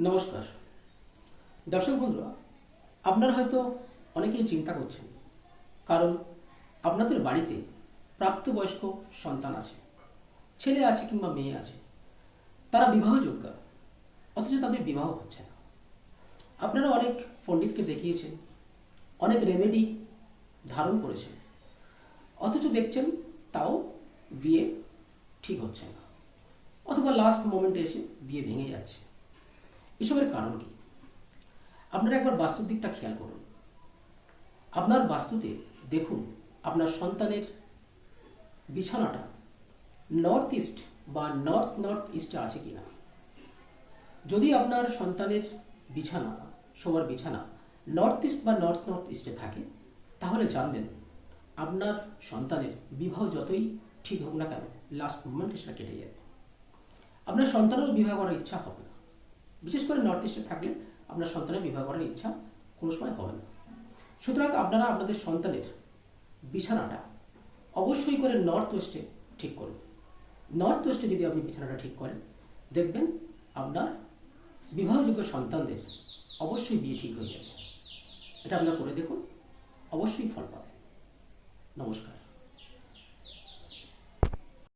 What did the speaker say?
নমস্কার দর্শক বন্ধুরা, আপনারা হয়তো অনেকেই চিন্তা করছেন, কারণ আপনাদের বাড়িতে প্রাপ্তবয়স্ক সন্তান আছে, ছেলে আছে কিংবা মেয়ে আছে, তারা বিবাহযোগ্য, অথচ তাদের বিবাহ হচ্ছে না। আপনারা অনেক পণ্ডিতকে দেখিয়েছেন, অনেক রেমেডি ধারণ করেছেন, অথচ দেখছেন তাও বিয়ে ঠিক হচ্ছে না, অথবা লাস্ট মোমেন্টে এসে বিয়ে ভেঙে যাচ্ছে। এসবের কারণ কি? আপনারা একবার বাস্তুর দিকটা খেয়াল করুন। আপনার বাস্তুতে দেখুন আপনার সন্তানের বিছানাটা নর্থ ইস্ট বা নর্থ ইস্টে আছে কিনা। যদি আপনার সন্তানের বিছানা, শোবার বিছানা নর্থ ইস্ট বা নর্থ ইস্টে থাকে, তাহলে জানবেন আপনার সন্তানের বিবাহ যতই ঠিক হোক না কেন, লাস্ট মোমেন্টে সেটা কেটে যাবে। আপনার সন্তানেরও বিবাহ করার ইচ্ছা হবে না। বিশেষ করে নর্থ ইস্টে থাকলে আপনার সন্তানের বিবাহ করার ইচ্ছা কোনো সময় হবে না। সুতরাং আপনারা আপনাদের সন্তানের বিছানাটা অবশ্যই করে নর্থ ওয়েস্টে ঠিক করুন। নর্থ ওয়েস্টে যদি আপনি বিছানাটা ঠিক করেন, দেখবেন আপনার বিবাহযোগ্য সন্তানদের অবশ্যই বিয়ে ঠিক হয়ে যাবে। এটা আপনারা করে দেখুন, অবশ্যই ফল পাবেন। নমস্কার।